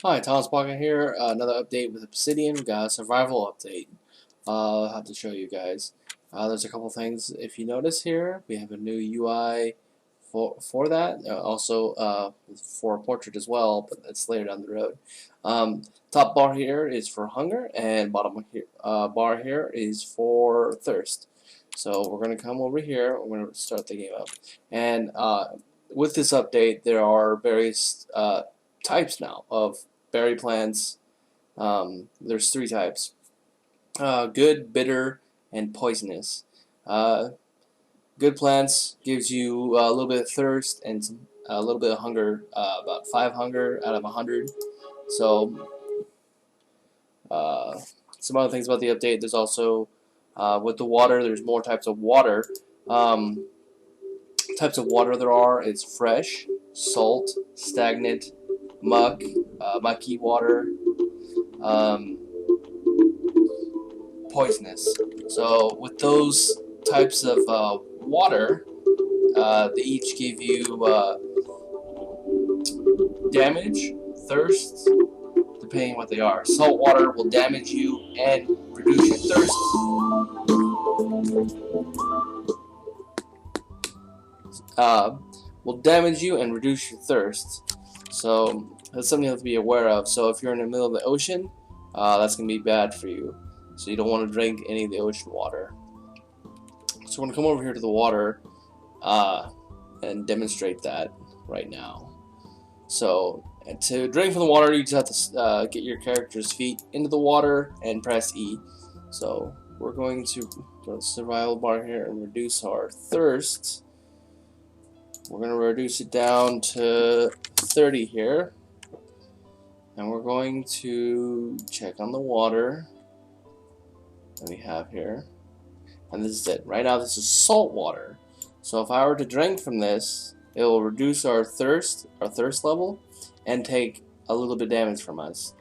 Hi, Thomas Pocket here. Another update with Obsidian. Got a survival update. I'll have to show you guys. There's a couple things. If you notice here, we have a new UI for that. Also for a portrait as well, but that's later down the road. Top bar here is for hunger, and bottom here, bar here is for thirst. So we're gonna come over here. We're gonna start the game up, and with this update, there are various types now of berry plants. There's three types: good, bitter, and poisonous. Good plants gives you a little bit of thirst and a little bit of hunger, about 5 hunger out of 100. So some other things about the update. There's also with the water. There's more types of water. Types of water there are: it's fresh, salt, stagnant, mucky water, poisonous. So with those types of water, they each give you damage, thirst, depending on what they are. Salt water will damage you and reduce your thirst. Will damage you and reduce your thirst. So that's something you have to be aware of. So if you're in the middle of the ocean, that's going to be bad for you. So you don't want to drink any of the ocean water. So we're going to come over here to the water and demonstrate that right now. So to drink from the water, you just have to get your character's feet into the water and press E. So we're going to go to the survival bar here and reduce our thirst. We're going to reduce it down to 30 here. And we're going to check on the water that we have here. And this is it. Right now this is salt water. So if I were to drink from this, it will reduce our thirst level, and take a little bit of damage from us.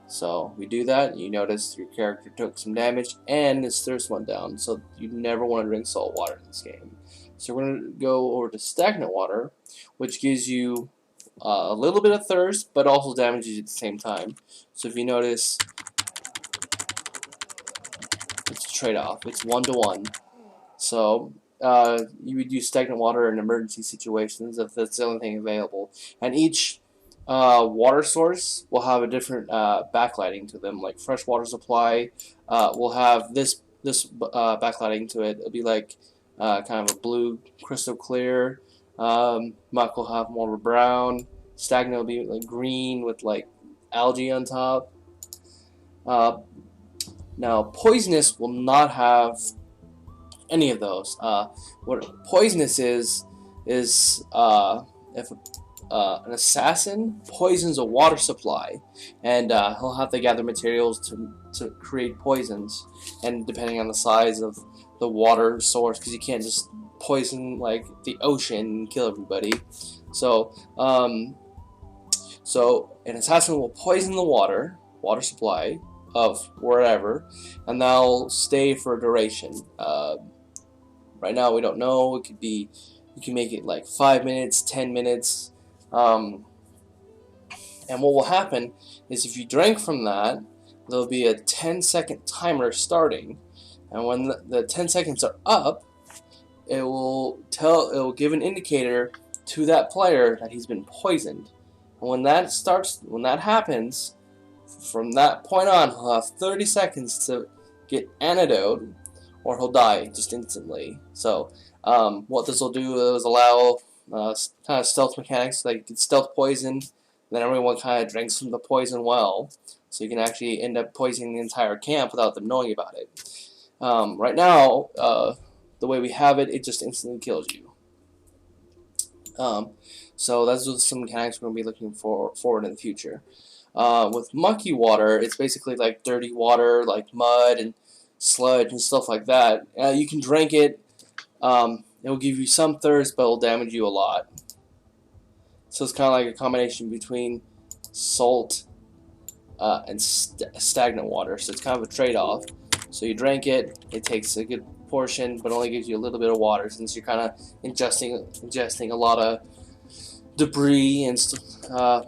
So we do that, you notice your character took some damage and his thirst went down. So you never want to drink salt water in this game. So we're going to go over to stagnant water, which gives you a little bit of thirst, but also damages you at the same time. So if you notice, it's a trade-off. It's 1-to-1. So you would use stagnant water in emergency situations if that's the only thing available. And each water source will have a different backlighting to them. Like fresh water supply will have this backlighting to it. It'll be like kind of a blue, crystal clear. Muck will have more of a brown. Stagnant will be like green with like algae on top. Now poisonous will not have any of those. What poisonous is if an assassin poisons a water supply, and he'll have to gather materials to create poisons, and depending on the size of the water source, because you can't just poison like the ocean and kill everybody. So so an assassin will poison the water supply of wherever, and they'll stay for a duration. Right now we don't know. It could be, you can make it like 5 minutes, 10 minutes. And what will happen is if you drink from that, there'll be a 10-second timer starting, and when the 10 seconds are up, it will give an indicator to that player that he's been poisoned. And when that happens, from that point on, he'll have 30 seconds to get antidote, or he'll die just instantly. So what this will do is allow kind of stealth mechanics, like you can stealth poison, then everyone kind of drinks from the poison well, so you can actually end up poisoning the entire camp without them knowing about it. Right now, the way we have it, it just instantly kills you. So that's some mechanics we're going to be looking forward in the future. With mucky water, it's basically like dirty water, like mud and sludge and stuff like that. You can drink it. It will give you some thirst, but it will damage you a lot. So it's kind of like a combination between salt and stagnant water. So it's kind of a trade-off. So you drink it, it takes a good portion, but only gives you a little bit of water, since you're kind of ingesting a lot of debris and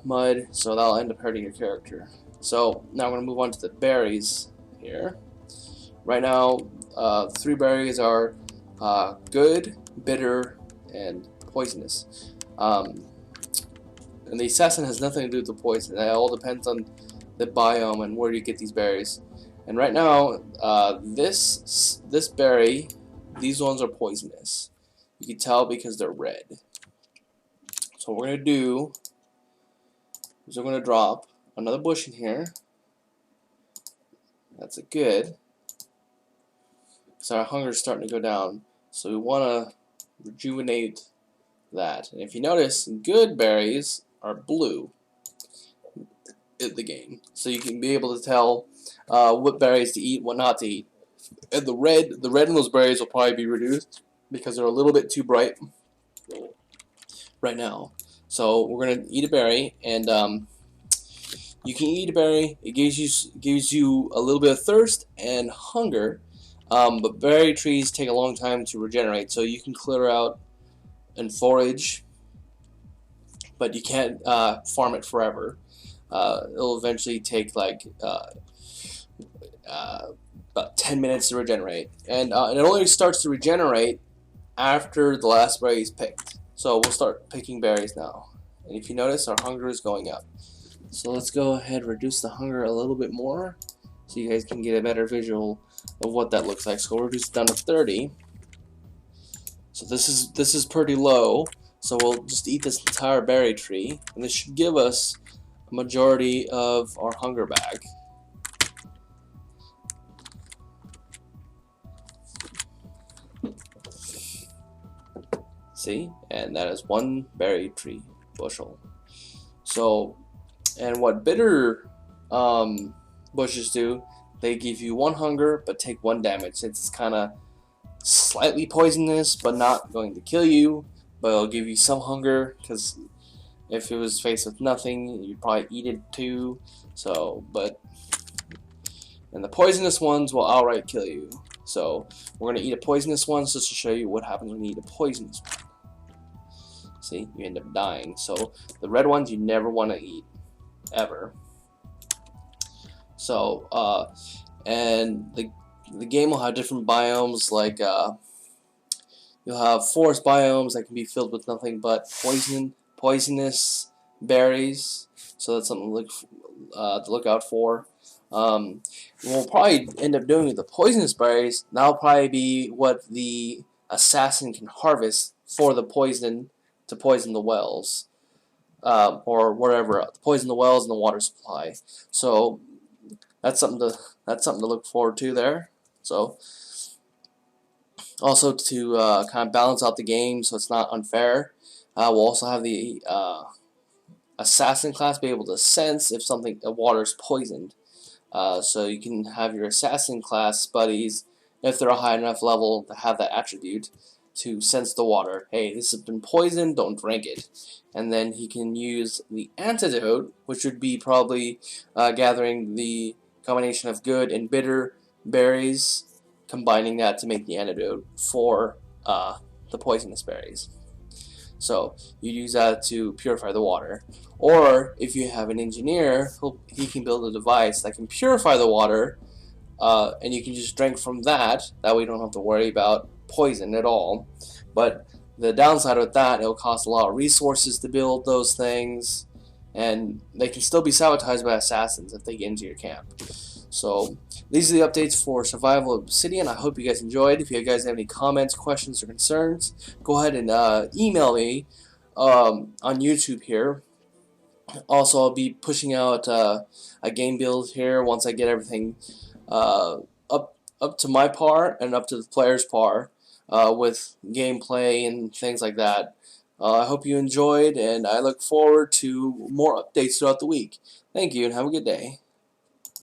mud, so that'll end up hurting your character. So now we're going to move on to the berries here. Right now, 3 berries are good, bitter, and poisonous. And the assassin has nothing to do with the poison. It all depends on the biome and where you get these berries. And right now, this berry, these ones are poisonous. You can tell because they're red. So what we're going to do is we're going to drop another bush in here. That's a good. So our hunger is starting to go down. So we want to rejuvenate that. And if you notice, good berries are blue in the game. So you can be able to tell what berries to eat, what not to eat. And the red in those berries will probably be reduced because they're a little bit too bright right now. So we're gonna eat a berry, and you can eat a berry. It gives you a little bit of thirst and hunger, but berry trees take a long time to regenerate. So you can clear out and forage, but you can't farm it forever. It'll eventually take like about 10 minutes to regenerate, and it only starts to regenerate after the last berry is picked. So we'll start picking berries now, and if you notice, our hunger is going up. So let's go ahead and reduce the hunger a little bit more so you guys can get a better visual of what that looks like. So we'll reduce it down to 30. So this is pretty low, so we'll just eat this entire berry tree, and this should give us a majority of our hunger back. See, and that is 1 berry tree bushel. So, and what bitter bushes do, they give you 1 hunger but take 1 damage. It's kind of slightly poisonous but not going to kill you, but it'll give you some hunger, because if it was faced with nothing, you'd probably eat it too. So, and the poisonous ones will outright kill you. So we're going to eat a poisonous one just to show you what happens when you eat a poisonous one. See, you end up dying. So the red ones you never want to eat, ever. So, and the game will have different biomes, like you'll have forest biomes that can be filled with nothing but poisonous berries. So that's something to look out for. We'll probably end up doing with the poisonous berries. That'll probably be what the assassin can harvest for the poison to poison the wells, or whatever, to poison the wells and the water supply. So that's something to look forward to there. So also to kind of balance out the game so it's not unfair, we'll also have the assassin class be able to sense if water is poisoned. So you can have your assassin class buddies, if they're a high enough level to have that attribute, to sense the water. Hey, this has been poisoned, don't drink it. And then he can use the antidote, which would be probably gathering the combination of good and bitter berries, combining that to make the antidote for the poisonous berries. So you use that to purify the water. Or if you have an engineer, he can build a device that can purify the water, and you can just drink from that. That way you don't have to worry about poison at all. But the downside with that, it'll cost a lot of resources to build those things, and they can still be sabotaged by assassins if they get into your camp. So these are the updates for Survival Obsidian. I hope you guys enjoyed. If you guys have any comments, questions, or concerns, go ahead and email me on YouTube here. Also, I'll be pushing out a game build here once I get everything up to my par and up to the player's par, with gameplay and things like that. I hope you enjoyed, and I look forward to more updates throughout the week. Thank you, and have a good day.